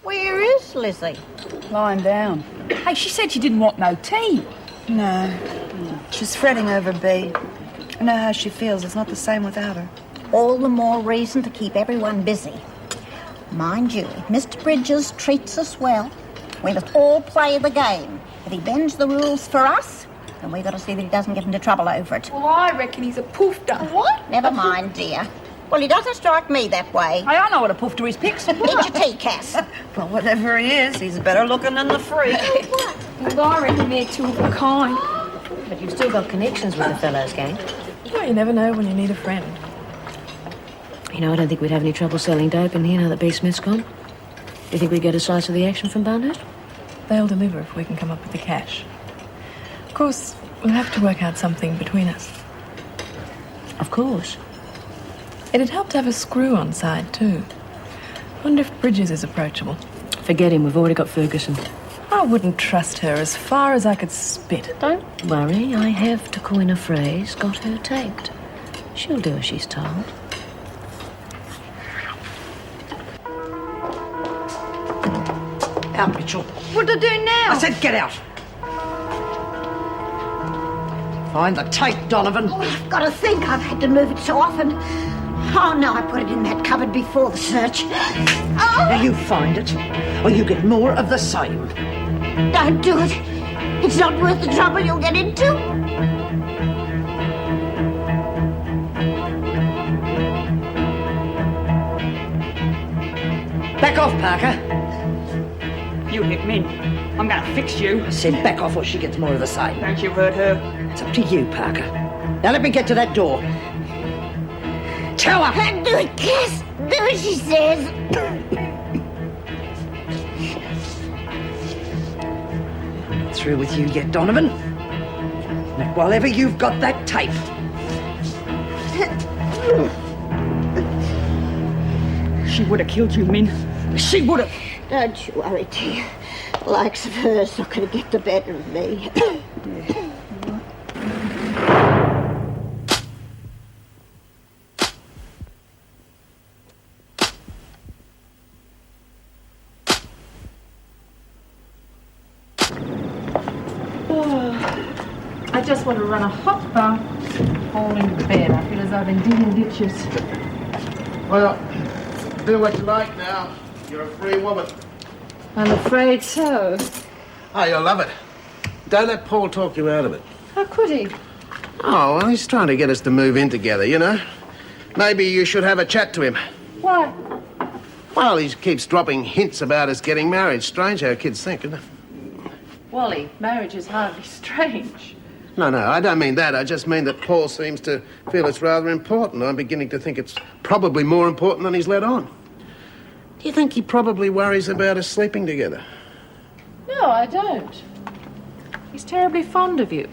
Where is Lizzie? Lying down. Hey, she said she didn't want no tea. No. She's fretting over B. I know how she feels. It's not the same without her. All the more reason to keep everyone busy. Mind you, if Mr. Bridges treats us well, we must all play the game. If he bends the rules for us, then we've got to see that he doesn't get into trouble over it. Well, I reckon he's a poofter. What? Never mind, dear. Well, he doesn't strike me that way. Hey, I know what a poofter is, Pix. Eat your tea, Cass. Well, whatever he is, he's better looking than the freak. Well, I reckon they're two of a kind. But you've still got connections with the fellows, gang. Well, you never know when you need a friend. You know, I don't think we'd have any trouble selling dope in here now that B. Smith's gone. Do you think we'd get a slice of the action from Barnett? They'll deliver if we can come up with the cash. Of course, we'll have to work out something between us. Of course. It'd help to have a screw on side, too. Wonder if Bridges is approachable. Forget him, we've already got Ferguson. I wouldn't trust her as far as I could spit. Don't worry, I have, to coin a phrase, got her taped. She'll do as she's told. Out, Mitchell. What do I do now? I said get out. Find the tape, Donovan. Oh, I've got to think. I've had to move it so often. Oh, no, I put it in that cupboard before the search. Oh! Now you find it, or you get more of the same. Don't do it. It's not worth the trouble you'll get into. Back off, Parker. You hit me. I'm going to fix you. I said back off or she gets more of the same. Don't you hurt her. It's up to you, Parker. Now let me get to that door. Tell her! Do it, Cass. Do as she says. Through with you yet, Donovan. Not while ever you've got that tape. She would have killed you, Min. She would have. Don't you worry, dear. Likes of her's not going to get the better of me. I just want to run a hot bath, fall into bed. I feel as though I've been digging ditches. Well, do what you like now. You're a free woman. I'm afraid so. Oh, you'll love it. Don't let Paul talk you out of it. How could he? Oh, well, he's trying to get us to move in together, you know. Maybe you should have a chat to him. Why? Well, he keeps dropping hints about us getting married. Strange how kids think, isn't it? Wally, marriage is hardly strange. No, I don't mean that. I just mean that Paul seems to feel it's rather important. I'm beginning to think it's probably more important than he's let on. Do you think he probably worries about us sleeping together? No, I don't. He's terribly fond of you.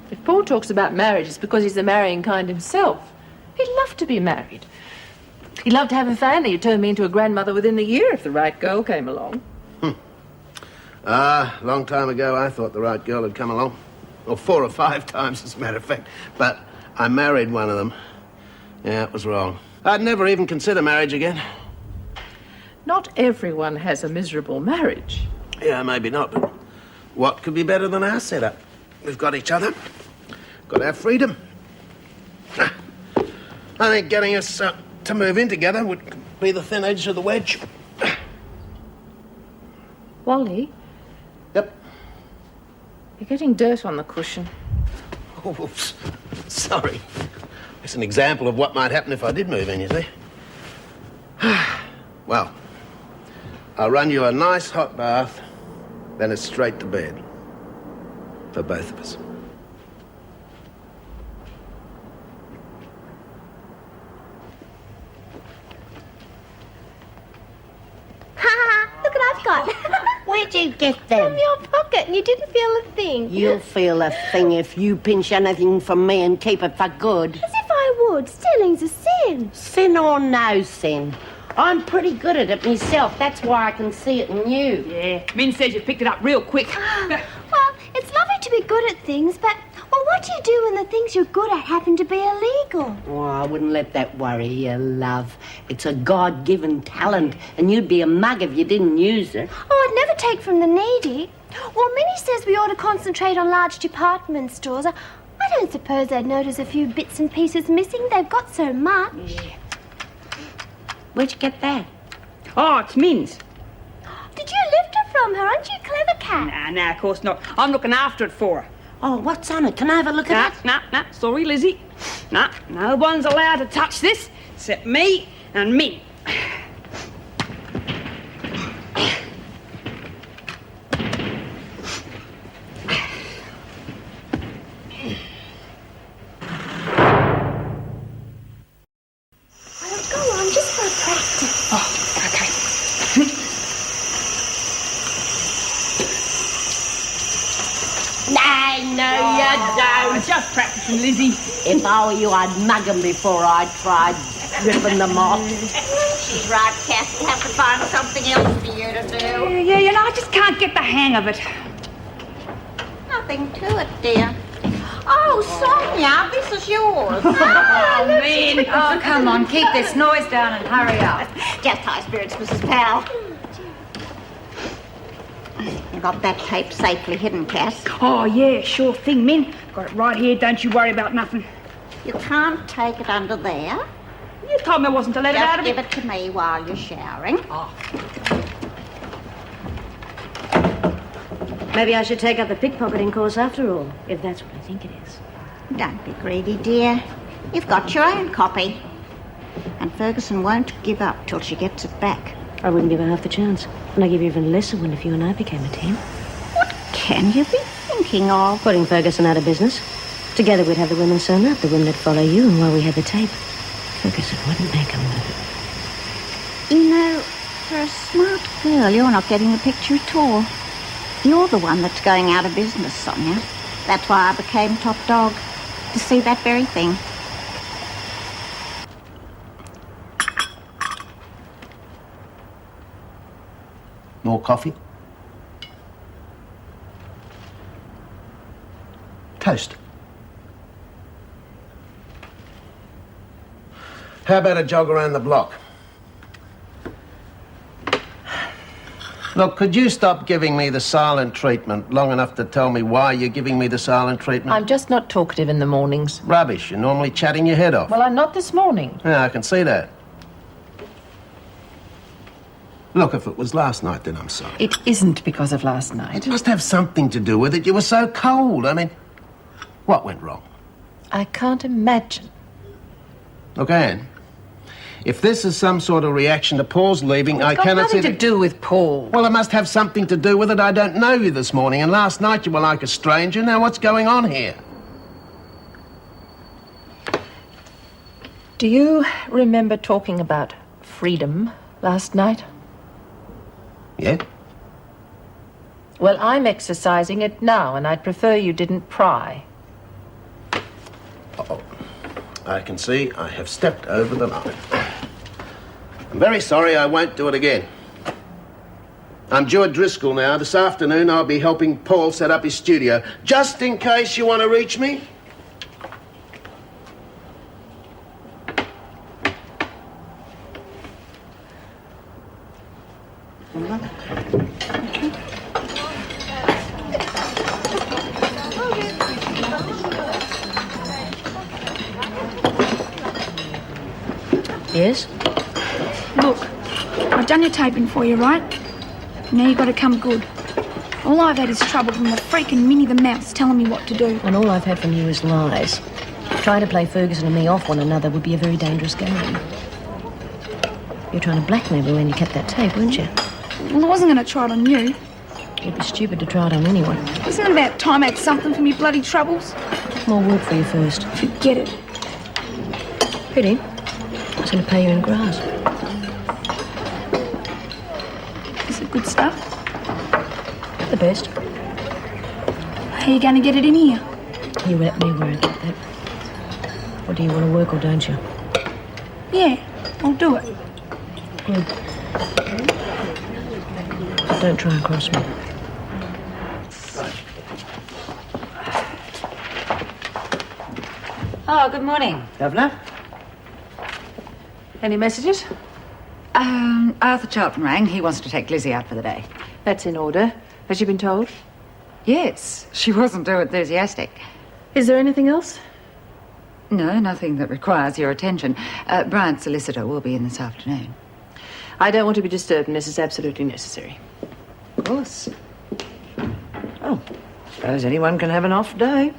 If Paul talks about marriage, it's because he's the marrying kind himself. He'd love to be married. He'd love to have a family who'd turn me into a grandmother within the year if the right girl came along. Long time ago I thought the right girl had come along. Or 4 or 5 times, as a matter of fact. But I married one of them. Yeah, it was wrong. I'd never even consider marriage again. Not everyone has a miserable marriage. Yeah, maybe not, but what could be better than our setup? We've got each other, got our freedom. I think getting us to move in together would be the thin edge of the wedge. Wally? Yep. You're getting dirt on the cushion. Oh, oops. Sorry. It's an example of what might happen if I did move in, you see. Well, I'll run you a nice hot bath, then it's straight to bed. For both of us. Look what I've got. Where'd you get them? From your pocket, and you didn't feel a thing. You'll feel a thing if you pinch anything from me and keep it for good. As if I would. Stealing's a sin. Sin or no sin. I'm pretty good at it myself. That's why I can see it in you. Yeah, Min says you picked it up real quick. Well, it's lovely to be good at things, but Well, what do you do when the things you're good at happen to be illegal? Oh, I wouldn't let that worry you, love. It's a God-given talent, and you'd be a mug if you didn't use it. Oh, I'd never take from the needy. Well, Minnie says we ought to concentrate on large department stores. I don't suppose they'd notice a few bits and pieces missing. They've got so much. Yeah. Where'd you get that? Oh, it's Min's. Did you lift her from her? Aren't you a clever cat? Nah, of course not. I'm looking after it for her. Oh, what's on it? Can I have a look at it? Nah. Sorry, Lizzie. Nah, no one's allowed to touch this except me and Minnie. Go on, just for practice. Oh, okay. No, you don't. Just practicing, Lizzie. If I were you, I'd mug them before I tried ripping them off. She's right, Cass. We'll have to find something else for you to do. Yeah, you know, I just can't get the hang of it. Nothing to it, dear. Oh, Sonia, this is yours. Oh, man. Oh, come on, keep this noise down and hurry up. Just high spirits, Mrs. Powell. You got that tape safely hidden, Cass. Oh, yeah, sure thing, Min. Got it right here. Don't you worry about nothing. You can't take it under there. You told me I wasn't to let it out Just of give it. it to me while you're showering. Maybe I should take up the pickpocketing course after all, if that's what I think it is. Don't be greedy, dear. You've got your own copy. And Ferguson won't give up till she gets it back. I wouldn't give her half the chance. And I'd give you even less one if you and I became a team. What can you be thinking of? Putting Ferguson out of business. Together we'd have the women sewn up, the women that follow you, and while we had the tape, Ferguson wouldn't make a move. You know, for a smart girl, you're not getting the picture at all. You're the one that's going out of business, Sonia. That's why I became top dog, to see that very thing. More coffee? Toast. How about a jog around the block? Look, could you stop giving me the silent treatment long enough to tell me why you're giving me the silent treatment? I'm just not talkative in the mornings. Rubbish. You're normally chatting your head off. Well, I'm not this morning. Yeah, I can see that. Look, if it was last night, then I'm sorry. It isn't because of last night. It must have something to do with it. You were so cold. I mean, what went wrong? I can't imagine. Look, Anne, if this is some sort of reaction to Paul's leaving, I It's got cannot see nothing to do with Paul. Well, it must have something to do with it. I don't know you this morning, and last night you were like a stranger. Now, what's going on here? Do you remember talking about freedom last night? Yeah? Well, I'm exercising it now, and I'd prefer you didn't pry. Uh-oh. I can see I have stepped over the line. I'm very sorry. I won't do it again. I'm due at Driscoll now. This afternoon I'll be helping Paul set up his studio. Just in case you want to reach me. Yes? Look, I've done your taping for you, right? Now you got to come good. All I've had is trouble from the freaking Minnie the Mouse telling me what to do. And all I've had from you is lies. Trying to play Ferguson and me off one another would be a very dangerous game. You're trying to blackmail me when you kept that tape, weren't you? Well, I wasn't going to try it on you. It'd be stupid to try it on anyone. Isn't it about time I had something for me bloody troubles? More work for you first. Forget it. Pity. I was going to pay you in grass. Is it good stuff? The best. How are you going to get it in here? You let me worry about that. Or do you want to work or don't you? Yeah, I'll do it. Good. Don't try and cross me. Oh, good morning. Governor? Any messages? Arthur Charlton rang. He wants to take Lizzie out for the day. That's in order. Has she been told? Yes, she wasn't too enthusiastic. Is there anything else? No, nothing that requires your attention. Bryant's solicitor will be in this afternoon. I don't want to be disturbed unless it's absolutely necessary. Of course. Oh, suppose anyone can have an off day.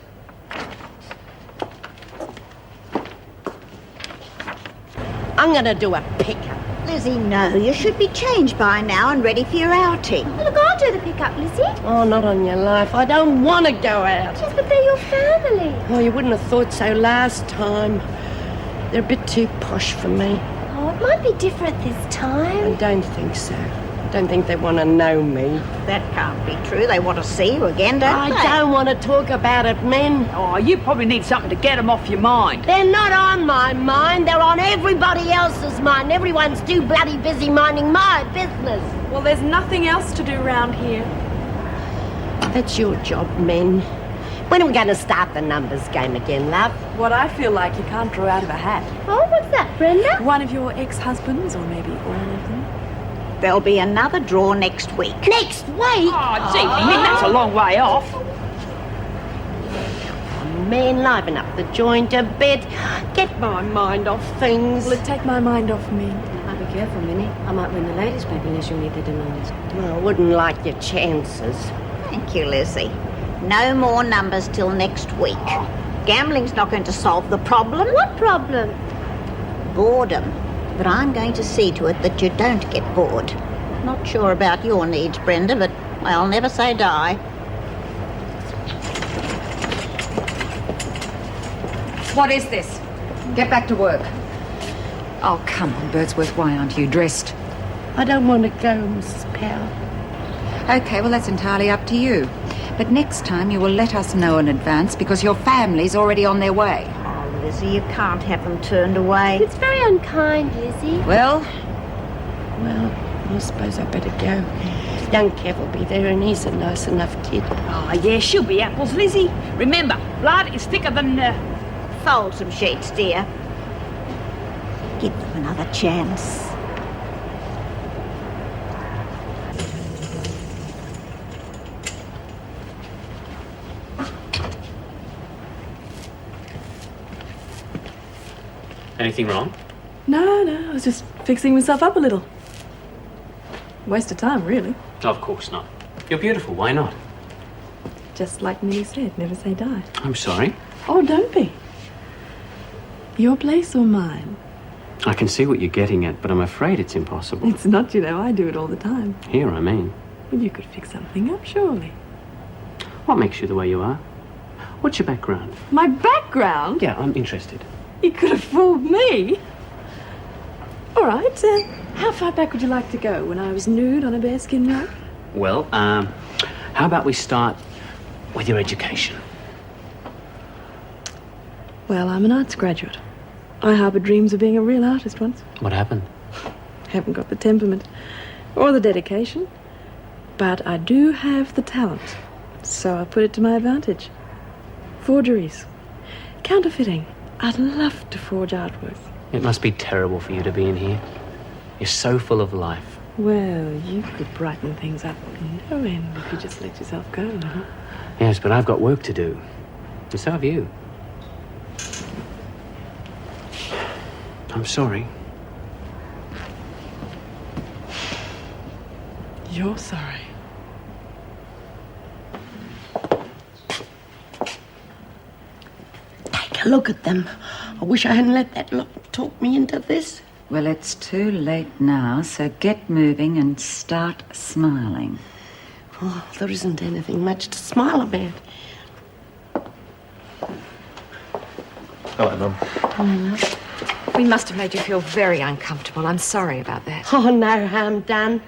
I'm going to do a pickup. Lizzie, no, you should be changed by now and ready for your outing. Look, I'll do the pickup, Lizzie. Oh, not on your life. I don't want to go out. Yes, but they're your family. Oh, you wouldn't have thought so last time. They're a bit too posh for me. Oh, it might be different this I time. don't think so. I don't think they want to know me. That can't be true. They want to see you again, don't they? I don't want to talk about it, men. Oh, you probably need something to get them off your mind. They're not on my mind. They're on everybody else's mind. Everyone's too bloody busy minding my business. Well, there's nothing else to do round here. That's your job, men. When are we going to start the numbers game again, love? What I feel like you can't draw out of a hat. Oh, what's that, Brenda? One of your ex-husbands, or maybe all of them. There'll be another draw next week. Next week? Oh, gee, that's a long way off. Man, liven up the joint a bit. Get my mind off things. Will it take my mind off me? Be careful, Minnie. I might win the ladies' paper unless you meet the demands. Well, I wouldn't like your chances. Thank you, Lizzie. No more numbers till next week. Gambling's not going to solve the problem. What problem? Boredom. But I'm going to see to it that you don't get bored. Not sure about your needs, Brenda, but I'll never say die. What is this? Get back to work. Oh, come on, Birdsworth. Why aren't you dressed? I don't want to go, Mrs. Powell. Okay, well, that's entirely up to you. But next time you will let us know in advance because your family's already on their way. Oh, Lizzie, you can't have them turned away. It's very unkind, Lizzie. Well, I suppose I better go. Young Kev will be there and he's a nice enough kid. Oh, yeah, she'll be apples, Lizzie. Remember, blood is thicker than... Fold some sheets, dear. Give them another chance. Anything wrong? No, I was just fixing myself up a little. Waste of time, really. Of course not. You're beautiful, why not? Just like Minnie said, never say die. I'm sorry. Oh, don't be. Your place or mine? I can see what you're getting at, but I'm afraid it's impossible. It's not, I do it all the time. Here, I mean. Well, you could fix something up, surely. What makes you the way you are? What's your background? My background? Yeah, I'm interested. You could have fooled me. All right, how far back would you like to go? When I was nude on a bearskin rug? Well, how about we start with your education? Well, I'm an arts graduate. I harboured dreams of being a real artist once. What happened? Haven't got the temperament or the dedication, but I do have the talent, so I put it to my advantage. Forgeries, counterfeiting. I'd love to forge artwork. It must be terrible for you to be in here. You're so full of life. Well, you could brighten things up no end if you just let yourself go, huh? Yes, but I've got work to do. And so have you. I'm sorry. You're sorry. Take a look at them. I wish I hadn't let that lot talk me into this. Well, it's too late now, so get moving and start smiling. Oh, there isn't anything much to smile about. Hello, Mum. Hello. We must have made you feel very uncomfortable. I'm sorry about that. Oh, no harm done.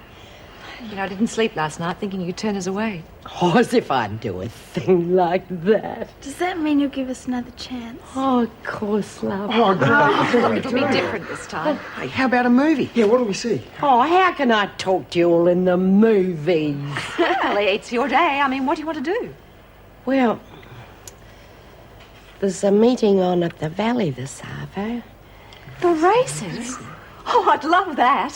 I didn't sleep last night thinking you'd turn us away. Oh, as if I'd do a thing like that. Does that mean you'll give us another chance? Oh, of course, love. Oh, great. It'll be different this time. Hey, how about a movie? Yeah, what do we see? Oh, how can I talk to you all in the movies? Well, it's your day. I mean, what do you want to do? Well, There's a meeting on at the Valley this Arvo. The races? Oh, I'd love that.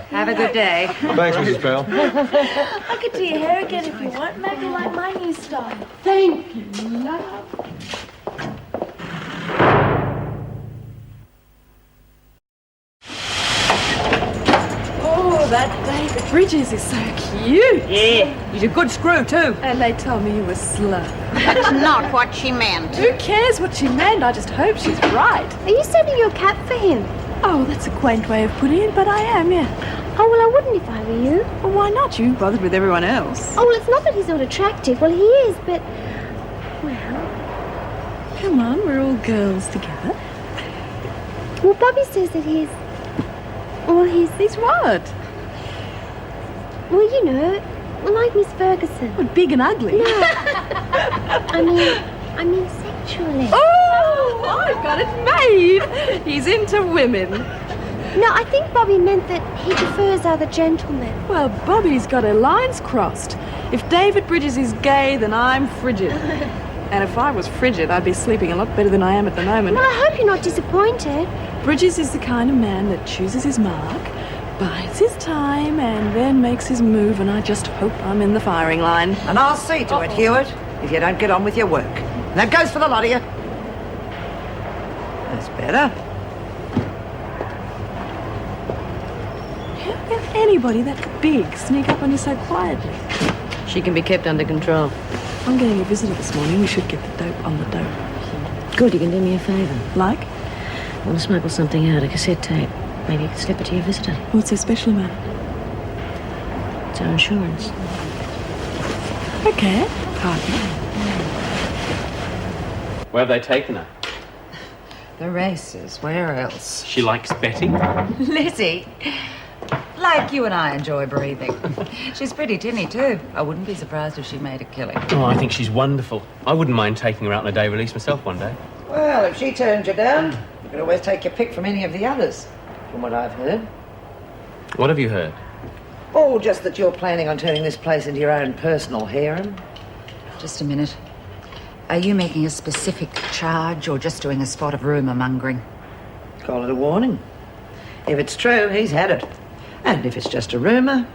Have a good day. Thanks, Mrs. Pell. I could do your hair again if you want. Make it like my new style. Thank you, love. Oh, that David Bridges is so cute. Yeah, he's a good screw too. And they told me you were slow. That's not what she meant. Who cares what she meant? I just hope she's right. Are you saving your cap for him? Oh, that's a quaint way of putting it, but I am, yeah. Oh, well, I wouldn't if I were you. Well, why not? You bothered with everyone else. Oh, well, it's not that he's not attractive. Well, he is, but... Well... Come on, we're all girls together. Well, Bobbie says that he's... Well, he's... He's what? Well, you know, like Miss Ferguson. What, big and ugly? No. I mean sexually. Oh, I've got it made. He's into women. No, I think Bobbie meant that he prefers other gentlemen. Well, Bobbie's got her lines crossed. If David Bridges is gay, then I'm frigid. And if I was frigid, I'd be sleeping a lot better than I am at the moment. Well, I hope you're not disappointed. Bridges is the kind of man that chooses his mark, bides his time, and then makes his move, and I just hope I'm in the firing line. And I'll see to it, Hewitt, if you don't get on with your work. And that goes for the lot of you. That's better. How can anybody that big sneak up on you so quietly? She can be kept under control. I'm getting a visitor this morning. We should get the dope on the dope. Good, you can do me a favour. Like? I want to smuggle something out, a cassette tape. Maybe you can slip it to your visitor. What's so special about it? It's our insurance. Okay. Pardon. Where have they taken her? The races. Where else? She likes betting. Lizzie. Like you and I enjoy breathing. She's pretty tinny, too. I wouldn't be surprised if she made a killing. Oh, I think she's wonderful. I wouldn't mind taking her out on a day release myself one day. Well, if she turned you down, you could always take your pick from any of the others, from what I've heard. What have you heard? Oh, just that you're planning on turning this place into your own personal harem. Just a minute. Are you making a specific charge or just doing a spot of rumour mongering? Call it a warning. If it's true, he's had it. And if it's just a rumour,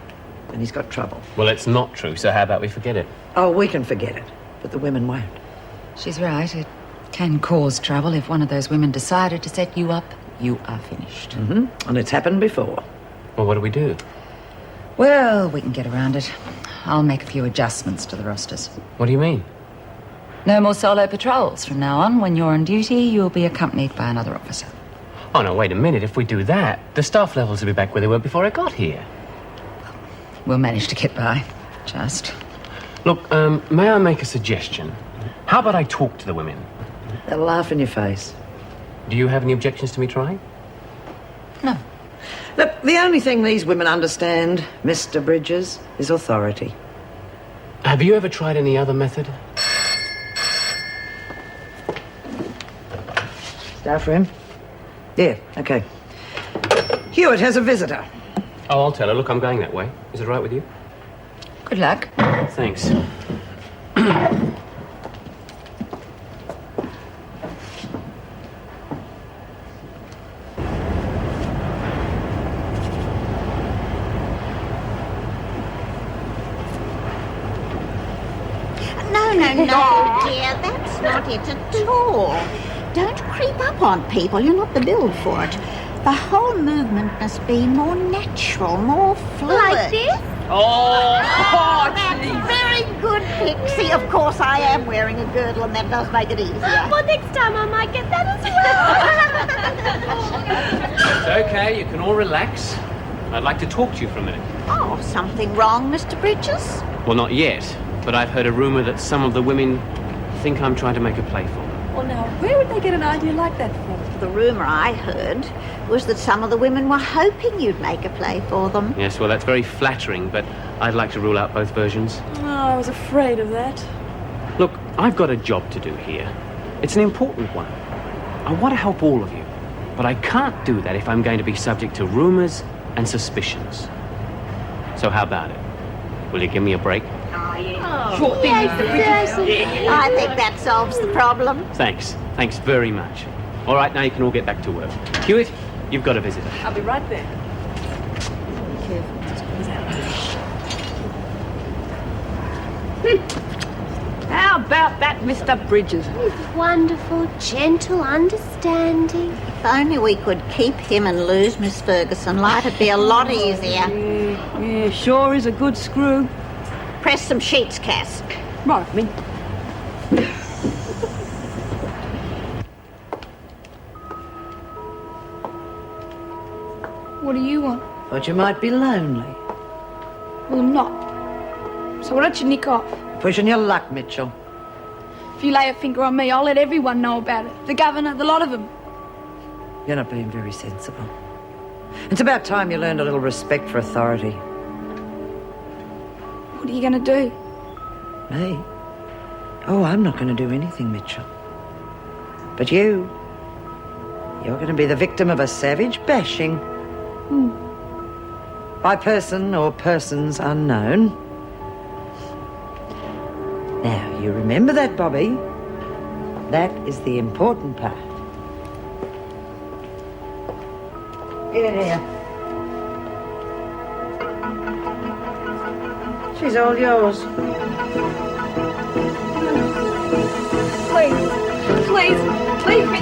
then he's got trouble. Well, it's not true, so how about we forget it? Oh, we can forget it, but the women won't. She's right. It can cause trouble if one of those women decided to set you up. You are finished. Mm-hmm. And it's happened before. Well, what do we do? Well, we can get around it. I'll make a few adjustments to the rosters. What do you mean? No more solo patrols from now on. When you're on duty, you'll be accompanied by another officer. Oh, no, wait a minute. If we do that, the staff levels will be back where they were before I got here. We'll manage to get by. Just. Look, may I make a suggestion? How about I talk to the women? They'll laugh in your face. Do you have any objections to me trying? No. Look, the only thing these women understand, Mr. Bridges, is authority. Have you ever tried any other method? Staff room? Yeah, okay. Hewitt has a visitor. Oh, I'll tell her. Look, I'm going that way. Is it all right with you? Good luck. Thanks. No, dear, that's not it at all. Don't creep up on people. You're not the build for it. The whole movement must be more natural, more fluid. Like this? Oh, that's very good, Pixie. Of course, I am wearing a girdle, and that does make it easier. Well, next time I might get that as well. It's okay. You can all relax. I'd like to talk to you for a minute. Oh, something wrong, Mr. Bridges? Well, not yet. But I've heard a rumour that some of the women think I'm trying to make a play for them. Well, now, where would they get an idea like that from? The rumour I heard was that some of the women were hoping you'd make a play for them. Yes, well, that's very flattering, but I'd like to rule out both versions. Oh, I was afraid of that. Look, I've got a job to do here. It's an important one. I want to help all of you, but I can't do that if I'm going to be subject to rumours and suspicions. So how about it? Will you give me a break? Oh, yes, I think that solves the problem. Thanks. Thanks very much. All right, now you can all get back to work. Hewitt, you've got a visitor. I'll be right there. How about that, Mr. Bridges? He's wonderful, gentle, understanding. If only we could keep him and lose Miss Ferguson, it'd be a lot easier. Yeah, sure is a good screw. Press some sheets, Cass. Right, Min. What do you want? Thought you might be lonely. Well, I'm not. So why don't you nick off? Pushing your luck, Mitchell. If you lay a finger on me, I'll let everyone know about it. The governor, the lot of them. You're not being very sensible. It's about time you learned a little respect for authority. What are you going to do? Me? Oh, I'm not going to do anything, Mitchell. But you're going to be the victim of a savage bashing. By person or persons unknown. Now, you remember that, Bobbie? That is the important part. Get here. She's all yours. Please, leave me.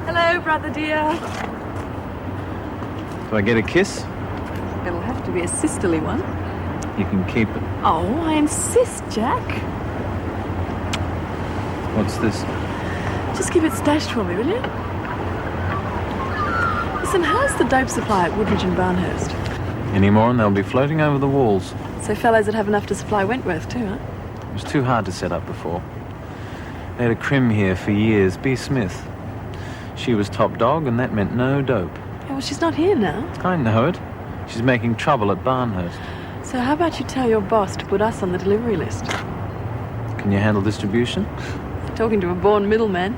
Hello, brother dear. Do I get a kiss? It'll have to be a sisterly one. You can keep it. Oh, I insist, Jack. What's this? Just keep it stashed for me, will you? Listen, how's the dope supply at Woodridge and Barnhurst? Any more and they'll be floating over the walls. So fellows that have enough to supply Wentworth too, huh? It was too hard to set up before. They had a crim here for years, B. Smith. She was top dog and that meant no dope. Yeah, well, she's not here now. I know it. She's making trouble at Barnhurst. So how about you tell your boss to put us on the delivery list? Can you handle distribution? Talking to a born middleman.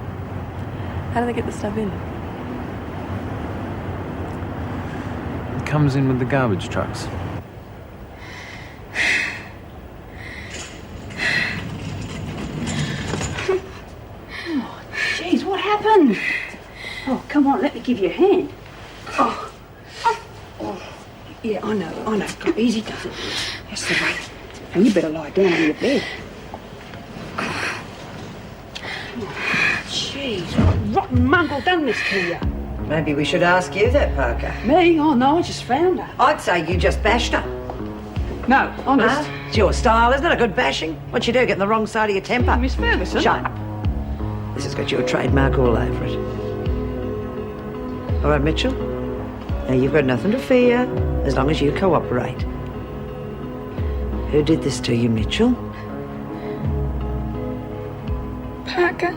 How do they get the stuff in? It comes in with the garbage trucks. Jeez, what happened? Oh, come on, let me give you a hand. Oh. Yeah, I know. Come easy, does it? That's the way. And you better lie down on your bed. Jeez, what rotten mongrel done this to you? Maybe we should ask you that, Parker. Me? Oh, no, I just found her. I'd say you just bashed her. No, honest. Huh? It's your style, isn't it? A good bashing? What you do, get on the wrong side of your temper? Miss Ferguson. Shut up. This has got your trademark all over it. All right, Mitchell? Now, you've got nothing to fear as long as you cooperate. Who did this to you, Mitchell? Parker.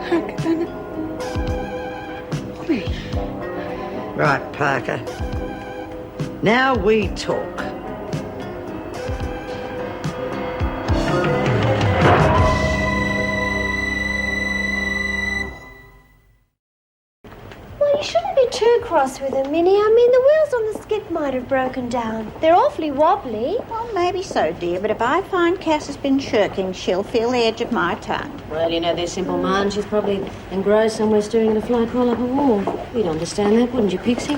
Parker done it. Right, Parker. Now we talk. Well, you shouldn't be too cross with her, Minnie. I mean, the wheels on the skip might have broken down. They're awfully wobbly. Well, maybe so, dear, but if I find Cass has been shirking, she'll feel the edge of my tongue. Well, you know, their simple mind. She's probably engrossed somewhere staring at a fly crawl up a wall. You'd understand that, wouldn't you, Pixie?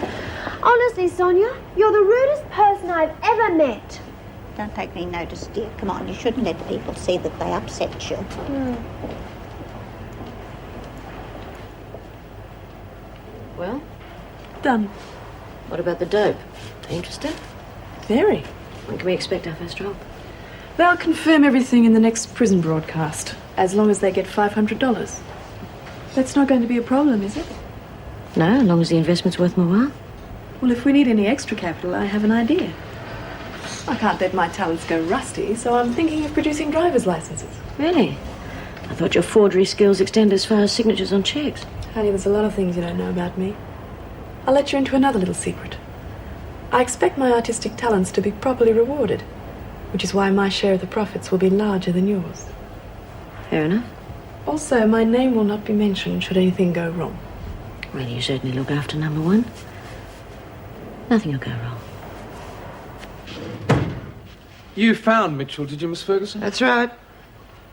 Honestly, Sonia, you're the rudest person I've ever met. Don't take any notice, dear. Come on, you shouldn't let people see that they upset you. Well? Done. What about the dope? Interested? Very. When can we expect our first drop? They'll confirm everything in the next prison broadcast, as long as they get $500. That's not going to be a problem, is it? No, as long as the investment's worth my while. Well, if we need any extra capital, I have an idea. I can't let my talents go rusty, so I'm thinking of producing driver's licenses. Really? I thought your forgery skills extend as far as signatures on checks. Honey, there's a lot of things you don't know about me. I'll let you into another little secret. I expect my artistic talents to be properly rewarded. which is why my share of the profits will be larger than yours. Fair enough. Also, my name will not be mentioned should anything go wrong. Well, you certainly look after number one. Nothing will go wrong. You found Mitchell, did you, Miss Ferguson? That's right.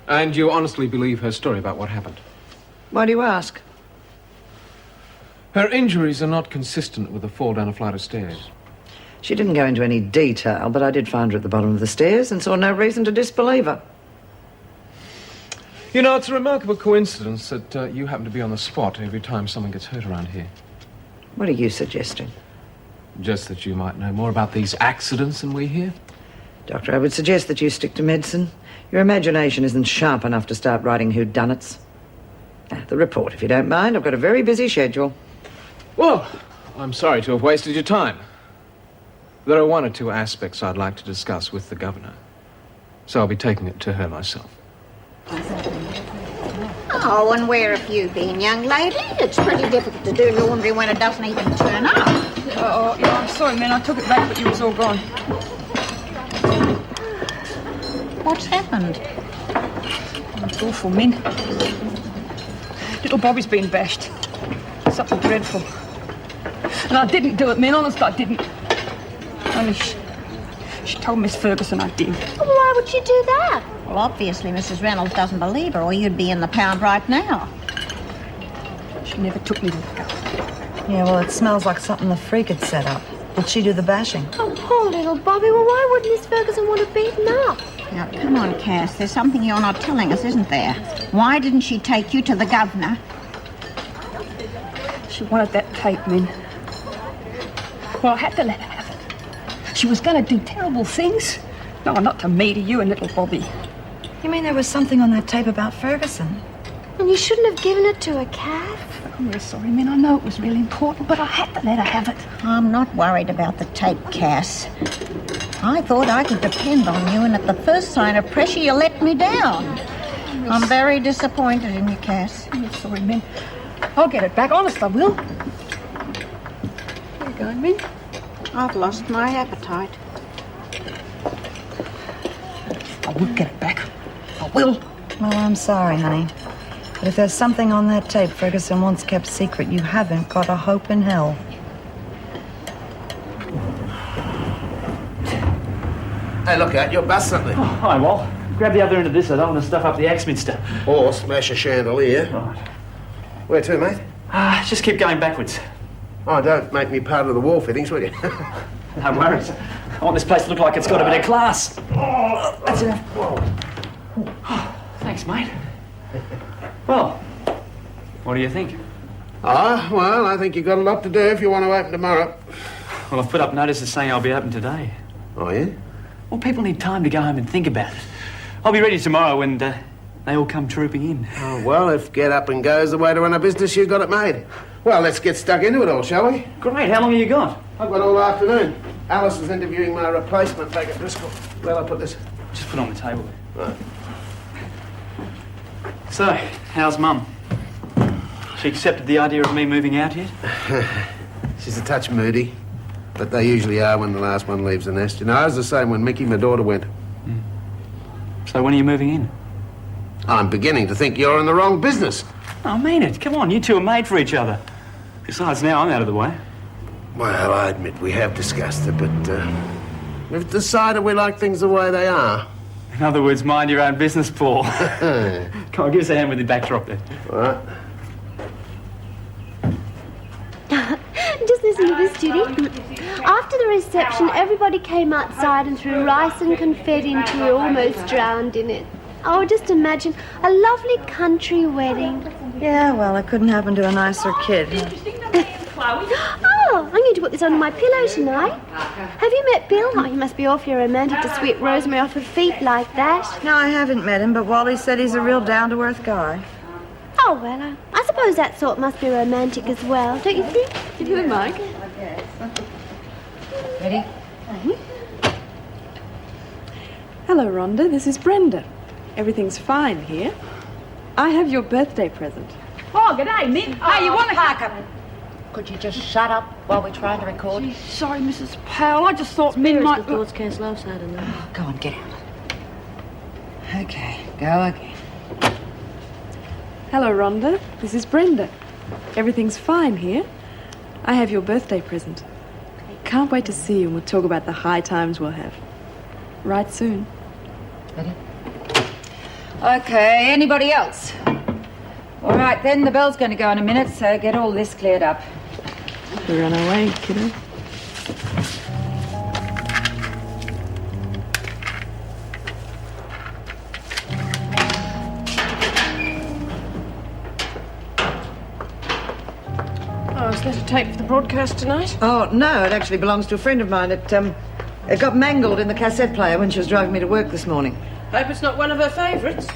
And you honestly believe her story about what happened? Why do you ask? Her injuries are not consistent with a fall down a flight of stairs. She didn't go into any detail, but I did find her at the bottom of the stairs and saw no reason to disbelieve her. You know, it's a remarkable coincidence that you happen to be on the spot every time someone gets hurt around here. What are you suggesting? Just that you might know more about these accidents than we here. Doctor, I would suggest that you stick to medicine. Your imagination isn't sharp enough to start writing whodunits. The report, if you don't mind. I've got a very busy schedule. Well, I'm sorry to have wasted your time. There are one or two aspects I'd like to discuss with the governor, so I'll be taking it to her myself. Oh, and where have you been, young lady? It's pretty difficult to do laundry when it doesn't even turn up. Oh, yeah, I'm sorry, man. I took it back, but you was all gone. What's happened? It's awful, Min. Little Bobbie's been bashed. Something dreadful. And I didn't do it, Min. Honest, I didn't. Only she told Miss Ferguson I did. Well, why would she do that? Well, obviously Mrs. Reynolds doesn't believe her, or you'd be in the pound right now. She never took me to the gun. Yeah, well, it smells like something the freak had set up. Did she do the bashing? Oh, poor little Bobbie. Well, why would Miss Ferguson want to beat him up? Now, come on, Cass. There's something you're not telling us, isn't there? Why didn't she take you to the governor? She wanted that tape, Min. Well, I had to let her have it. She was going to do terrible things. No, not to me, to you and little Bobbie. You mean there was something on that tape about Ferguson? And you shouldn't have given it to her, Cass. I'm really sorry, Min. I know it was really important, but I had to let her have it. I'm not worried about the tape, Cass. I thought I could depend on you, and at the first sign of pressure, you let me down. I'm very disappointed in you, Cass. I'm sorry, Min. I'll get it back. Honest, I will. Where you going, Min? I've lost my appetite. I will get it back. I will. Well, I'm sorry, honey. But if there's something on that tape Ferguson once kept secret, you haven't got a hope in hell. Hey, look out, you'll bust something. Oh, hi, Wal. Grab the other end of this. I don't want to stuff up the Axminster. Or smash a chandelier. Right. Where to, mate? Just keep going backwards. Oh, don't make me part of the wall fittings, will you? No worries. I want this place to look like it's got a bit of class. That's enough. Thanks, mate. Well, what do you think? Well, I think you've got a lot to do if you want to open tomorrow. Well, I've put up notices saying I'll be open today. Oh, yeah? Well, people need time to go home and think about it. I'll be ready tomorrow when they all come trooping in. Oh, well, if get up and go's the way to run a business, you've got it made. Well, let's get stuck into it all, shall we? Great. How long have you got? I've got all afternoon. Alice is interviewing my replacement back at Bristol. Where'll I put this? Just put it on the table. Right. So, how's Mum? She accepted the idea of me moving out yet? She's a touch moody, but they usually are when the last one leaves the nest. You know, I was the same when Mickey, my daughter, went. So when are you moving in? I'm beginning to think you're in the wrong business. I mean it. Come on, you two are made for each other. Besides, now I'm out of the way. Well, I admit we have discussed it, but we've decided we like things the way they are. In other words, mind your own business, Paul. Come on, give us a hand with the backdrop there. All right. Just listen to this, Judy. After the reception, everybody came outside and threw rice and confetti into it, almost drowned in it. Oh, just imagine a lovely country wedding. Yeah, well, it couldn't happen to a nicer kid. Oh, I'm going to put this under my pillow tonight. Have you met Bill? Oh, he must be awfully romantic to sweep Rosemary off her feet like that. No, I haven't met him, but Wally said he's a real down-to-earth guy. Oh, well, I suppose that sort must be romantic as well, don't you think? Give you the mic. Ready? Hello, Rhonda. This is Brenda. Everything's fine here. I have your birthday present. Oh, g'day, Mick. Hey, you want to... Park up. Could you just shut up while we're trying to record? Gee, sorry, Mrs. Powell. I just thought Min might... Thoughts cancel outside of them. Go on, get out. Okay, go again. Hello, Rhonda. This is Brenda. Everything's fine here. I have your birthday present. Can't wait to see you and we'll talk about the high times we'll have. Right soon. Ready? Okay, anybody else? All right, then, the bell's going to go in a minute, so get all this cleared up. We're on our way, kiddo. Oh, is that a tape for the broadcast tonight? Oh, no, it actually belongs to a friend of mine. It got mangled in the cassette player when she was driving me to work this morning. Hope it's not one of her favourites.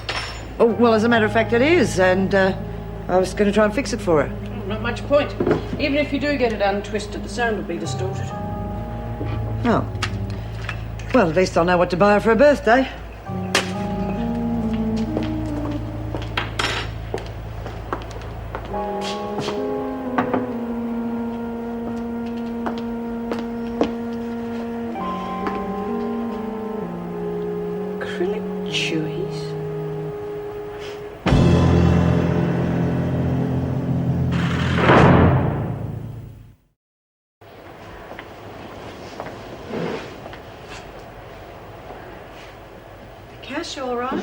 Oh, well, as a matter of fact, it is, and I was going to try and fix it for her. Not much point. Even if you do get it untwisted, the sound will be distorted. Oh. Well, at least I'll know what to buy her for her birthday. Acrylic chewies. Cash, you all right?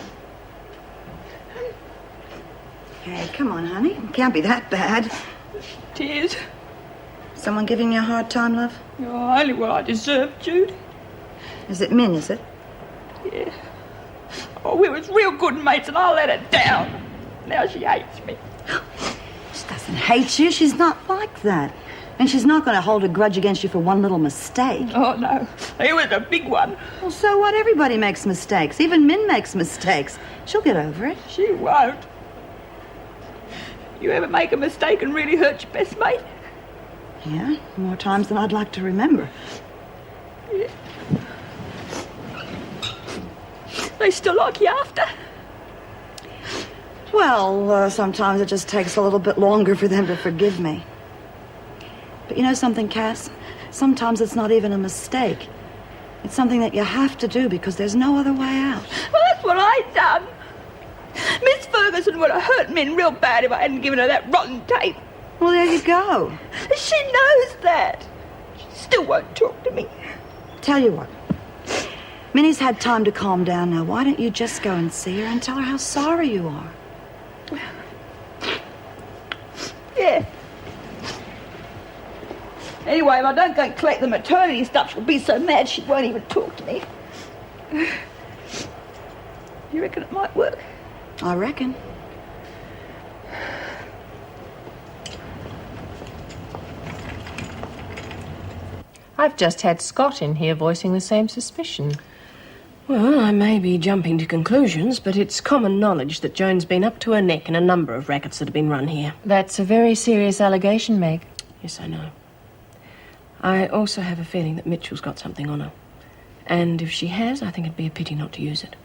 Hey, come on, honey. It can't be that bad. Tears. Someone giving you a hard time, love? Oh, only what I deserve, Judy. Is it Min, is it? Yeah. Oh, we was real good mates and I let her down. Now she hates me. She doesn't hate you. She's not like that. And she's not going to hold a grudge against you for one little mistake. Oh, no. It was a big one. Well, so what? Everybody makes mistakes. Even Min makes mistakes. She'll get over it. She won't. You ever make a mistake and really hurt your best mate? Yeah, more times than I'd like to remember. Yeah. They still like you after? Well, sometimes it just takes a little bit longer for them to forgive me. But you know something, Cass? Sometimes it's not even a mistake. It's something that you have to do because there's no other way out. Well, that's what I done. Miss Ferguson would have hurt Min real bad if I hadn't given her that rotten tape. Well, there you go. She knows that. She still won't talk to me. Tell you what. Minnie's had time to calm down now. Why don't you just go and see her and tell her how sorry you are? Yeah. Anyway, if I don't go and collect the maternity stuff, she'll be so mad she won't even talk to me. You reckon it might work? I reckon. I've just had Scott in here voicing the same suspicion. Well, I may be jumping to conclusions, but it's common knowledge that Joan's been up to her neck in a number of rackets that have been run here. That's a very serious allegation, Meg. Yes, I know. I also have a feeling that Mitchell's got something on her. And if she has, I think it'd be a pity not to use it.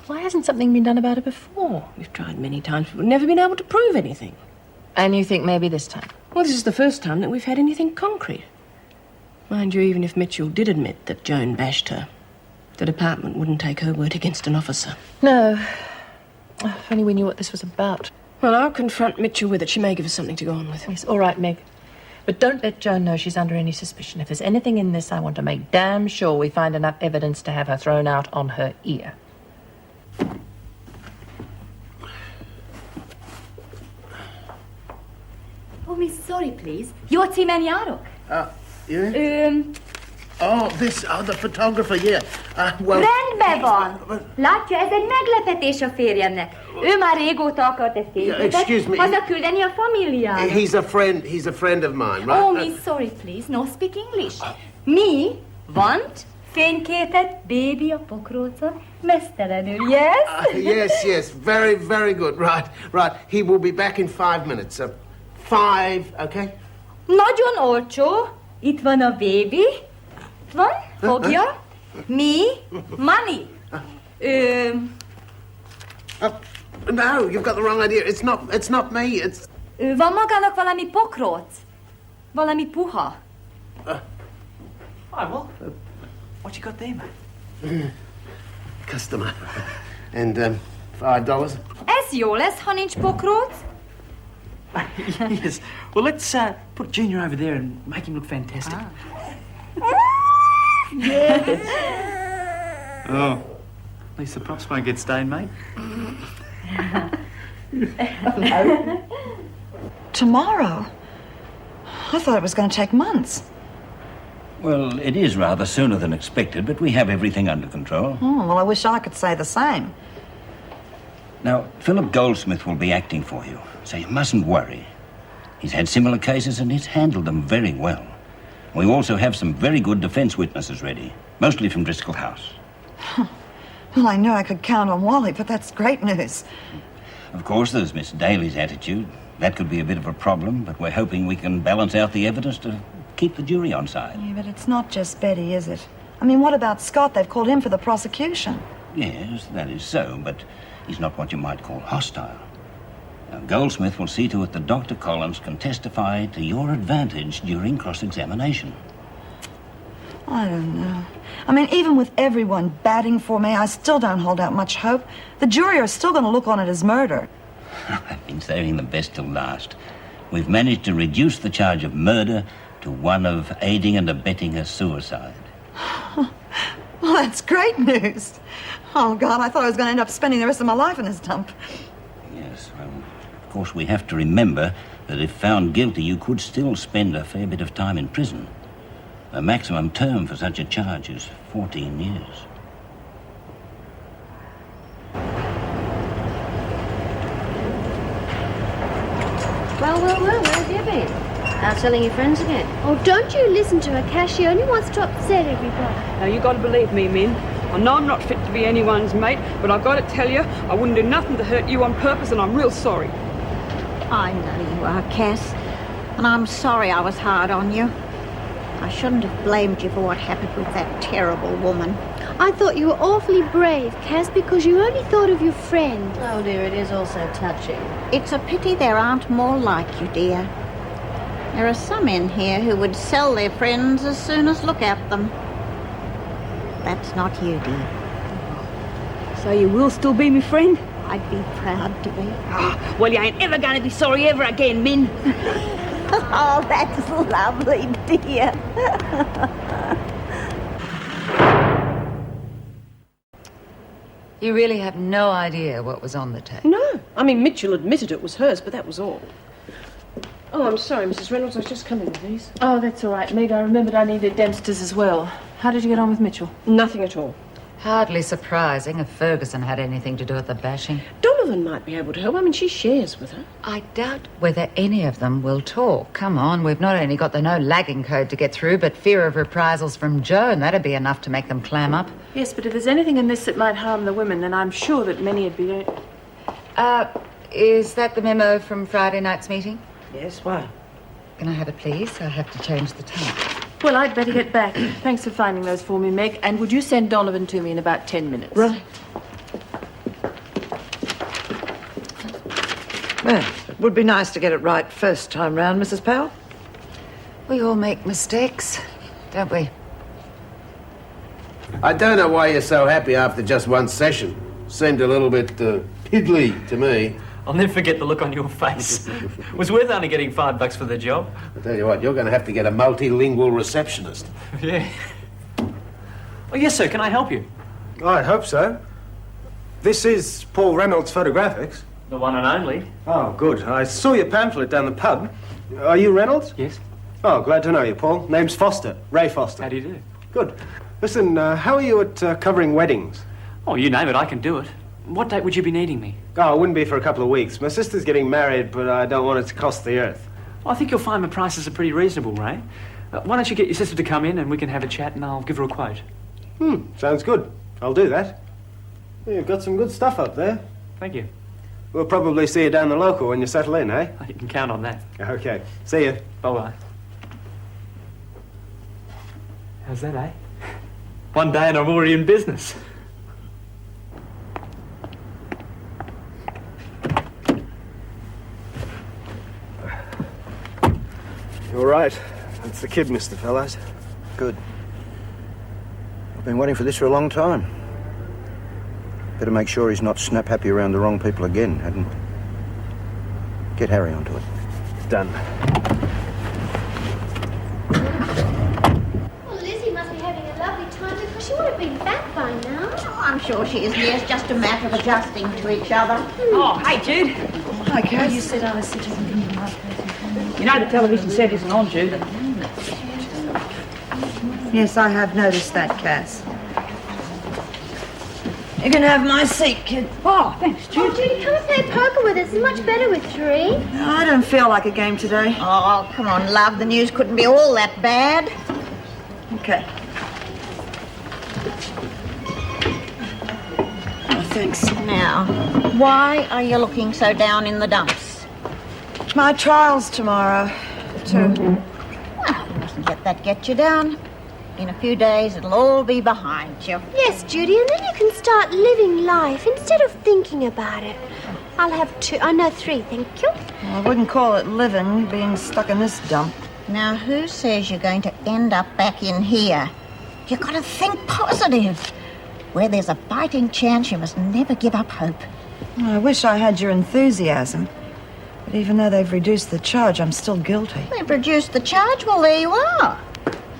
Why hasn't something been done about it before? We've tried many times, but we've never been able to prove anything. And you think maybe this time? Well, this is the first time that we've had anything concrete. Mind you, even if Mitchell did admit that Joan bashed her, the department wouldn't take her word against an officer. No. Oh, if only we knew what this was about. Well, I'll confront Mitchell with it. She may give us something to go on with. Yes, all right, Meg. But don't let Joan know she's under any suspicion. If there's anything in this, I want to make damn sure we find enough evidence to have her thrown out on her ear. Oh, Miss, sorry, please. Jó címen járok? Yeah? The photographer, yeah. Well... Rendben van. Látja, ez egy meglepetés a férjemnek. Ő már régóta akart ezt képzetet. Excuse me. Hazaküldeni a familiának. He's a friend of mine, right? Oh, Miss, sorry, please. No speak English. Me want fényképet baby a pokrócon, mesztelenül, yes? Yes. Very, very good. Right. He will be back in 5 minutes. 5, okay? Nagyon olcsó. Itt van a baby. Van, fogja. Me, money. No, you've got the wrong idea. It's not me. It's... Van magának valami pokróc? Valami puha. Hi, Will. What you got there, mate? Customer. And, $5. Es joles, honinch pokroot. Yes. Well, let's put Junior over there and make him look fantastic. Yes. Oh, at least the props won't get stained, mate. Tomorrow? I thought it was going to take months. Well, it is rather sooner than expected, but we have everything under control. Oh, well, I wish I could say the same. Now, Philip Goldsmith will be acting for you, so you mustn't worry. He's had similar cases and he's handled them very well. We also have some very good defence witnesses ready, mostly from Driscoll House. Well, I knew I could count on Wally, but that's great news. Of course, there's Miss Daly's attitude. That could be a bit of a problem, but we're hoping we can balance out the evidence to keep the jury on side. Yeah, but it's not just Betty, is it? I mean, what about Scott? They've called him for the prosecution. Yes, that is so, but he's not what you might call hostile. Now, Goldsmith will see to it that Dr. Collins can testify to your advantage during cross-examination. I don't know. I mean, even with everyone batting for me, I still don't hold out much hope. The jury are still going to look on it as murder. I've been saving the best till last. We've managed to reduce the charge of murder to one of aiding and abetting a suicide. Well, that's great news. Oh, God, I thought I was going to end up spending the rest of my life in this dump. Yes, well, of course, we have to remember that if found guilty, you could still spend a fair bit of time in prison. The maximum term for such a charge is 14 years. Well, where have you been? Out telling your friends again? Oh, don't you listen to her, Cash. She only wants to upset everybody. Now, you got to believe me, Min. I know I'm not fit to be anyone's mate, but I've got to tell you, I wouldn't do nothing to hurt you on purpose, and I'm real sorry. I know you are, Cass, and I'm sorry I was hard on you. I shouldn't have blamed you for what happened with that terrible woman. I thought you were awfully brave, Cass, because you only thought of your friend. Oh, dear, it is also touching. It's a pity there aren't more like you, dear. There are some in here who would sell their friends as soon as look at them. That's not you, dear. So you will still be my friend? I'd be proud to be. Well, you ain't ever going to be sorry ever again, Min. Oh, that's lovely, dear. You really have no idea what was on the tape? No. I mean, Mitchell admitted it was hers, but that was all. Oh, I'm sorry, Mrs. Reynolds. I was just coming with these. Oh, that's all right, Meg. I remembered I needed Dempsters as well. How did you get on with Mitchell? Nothing at all. Hardly surprising if Ferguson had anything to do with the bashing. Donovan might be able to help. I mean, she shares with her. I doubt whether any of them will talk. Come on, we've not only got the no-lagging code to get through, but fear of reprisals from Joan. That'd be enough to make them clam up. Yes, but if there's anything in this that might harm the women, then I'm sure that many would be... Is that the memo from Friday night's meeting? Yes, why? Can I have it, please? I have to change the tape. Well, I'd better get back. Thanks for finding those for me, Meg. And would you send Donovan to me in about 10 minutes? Right. Well, it would be nice to get it right first time round, Mrs. Powell. We all make mistakes, don't we? I don't know why you're so happy after just one session. Seemed a little bit piddly to me. I'll never forget the look on your face. It was worth only getting $5 for the job. I tell you what, you're going to have to get a multilingual receptionist. Yeah. Oh, yes, sir. Can I help you? I hope so. This is Paul Reynolds Photographics. The one and only. Oh, good. I saw your pamphlet down the pub. Are you Reynolds? Yes. Oh, glad to know you, Paul. Name's Foster. Ray Foster. How do you do? Good. Listen, how are you at covering weddings? Oh, you name it, I can do it. What date would you be needing me? Oh, it wouldn't be for a couple of weeks. My sister's getting married, but I don't want it to cost the earth. Well, I think you'll find my prices are pretty reasonable, Ray. Why don't you get your sister to come in and we can have a chat and I'll give her a quote. Sounds good. I'll do that. You've got some good stuff up there. Thank you. We'll probably see you down the local when you settle in, eh? You can count on that. Okay. See you. Bye-bye. How's that, eh? One day and I'm already in business. You all all right. It's the kid, Mr. Fellows. Good. I've been waiting for this for a long time. Better make sure he's not snap-happy around the wrong people again, hadn't we? Get Harry onto it. Done. Well, Lizzie must be having a lovely time because she would have been back by now. Oh, I'm sure she is. Yes, just a matter of adjusting to each other. Oh, hey, Jude. Hi, Cass. You said I was sitting. You know the television set isn't on, Jude. Yes, I have noticed that, Cass. You can have my seat, kid. Oh, thanks, Jude. Oh, Judy, come and play poker with us. It's much better with three. No, I don't feel like a game today. Oh, come on, love. The news couldn't be all that bad. Okay. Oh, thanks. Now, why are you looking so down in the dumps? My trial's tomorrow, too. Well, you mustn't let that get you down. In a few days, it'll all be behind you. Yes, Judy, and then you can start living life instead of thinking about it. I'll have 2. Oh, no, 3, thank you. I wouldn't call it living, being stuck in this dump. Now, who says you're going to end up back in here? You've got to think positive. Where there's a fighting chance, you must never give up hope. I wish I had your enthusiasm. But even though they've reduced the charge, I'm still guilty. They've reduced the charge? Well, there you are.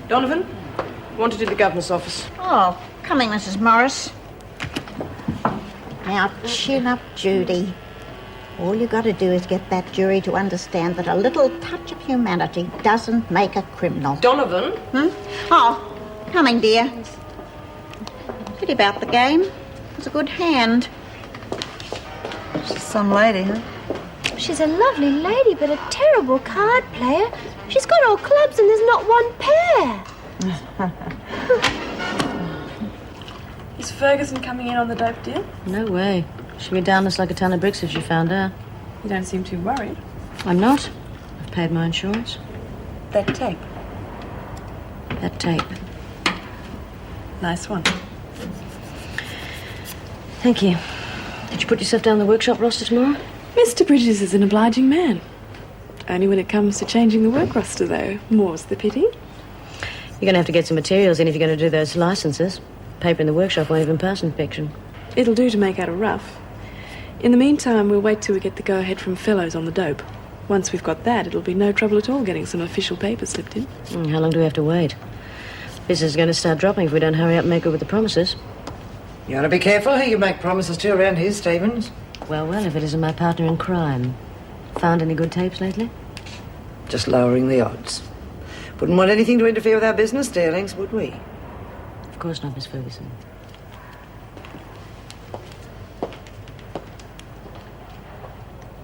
Donovan, wanted to the governor's office. Oh, coming, Mrs. Morris. Now, chin up, Judy. All you got to do is get that jury to understand that a little touch of humanity doesn't make a criminal. Donovan? Oh, coming, dear. Pity about the game. It was a good hand. She's some lady, huh? She's a lovely lady, but a terrible card player. She's got all clubs and there's not one pair. Is Ferguson coming in on the dope deal? No way. She'd be down us like a ton of bricks if she found out. You don't seem too worried. I'm not. I've paid my insurance. That tape. That tape. Nice one. Thank you. Did you put yourself down the workshop roster tomorrow? Mr. Bridges is an obliging man. Only when it comes to changing the work roster, though. More's the pity. You're going to have to get some materials in if you're going to do those licenses. Paper in the workshop won't even pass inspection. It'll do to make out a rough. In the meantime, we'll wait till we get the go-ahead from Fellows on the dope. Once we've got that, it'll be no trouble at all getting some official papers slipped in. How long do we have to wait? Business is going to start dropping if we don't hurry up and make good with the promises. You ought to be careful who you make promises to around here, Stevens. Well, if it isn't my partner in crime. Found any good tapes lately? Just lowering the odds. Wouldn't want anything to interfere with our business dealings, would we? Of course not, Miss Ferguson. I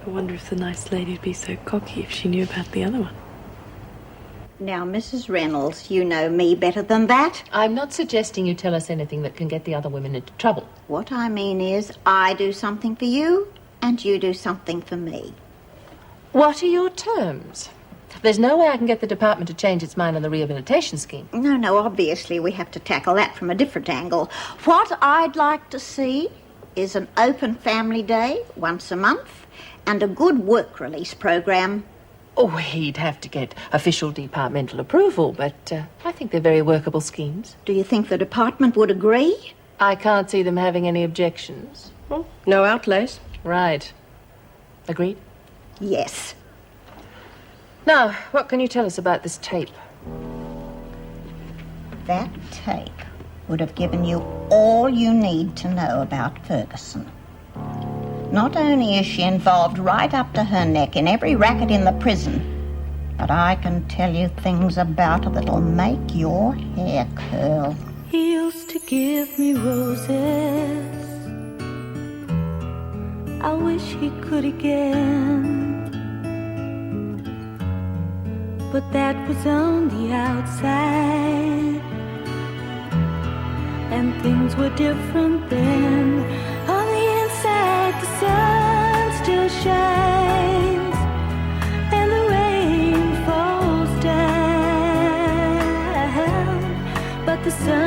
wonder if the nice lady'd be so cocky if she knew about the other one. Now, Mrs. Reynolds, you know me better than that. I'm not suggesting you tell us anything that can get the other women into trouble. What I mean is, I do something for you, and you do something for me. What are your terms? There's no way I can get the department to change its mind on the rehabilitation scheme. No, obviously we have to tackle that from a different angle. What I'd like to see is an open family day once a month and a good work release program. Oh, he'd have to get official departmental approval, but I think they're very workable schemes. Do you think the department would agree? I can't see them having any objections. Well, no outlays. Right. Agreed? Yes. Now, what can you tell us about this tape? That tape would have given you all you need to know about Ferguson. Not only is she involved right up to her neck in every racket in the prison, but I can tell you things about her that'll make your hair curl. He used to give me roses. I wish he could again. But that was on the outside, and things were different then. On the inside, the sun still shines, and the rain falls down, but the sun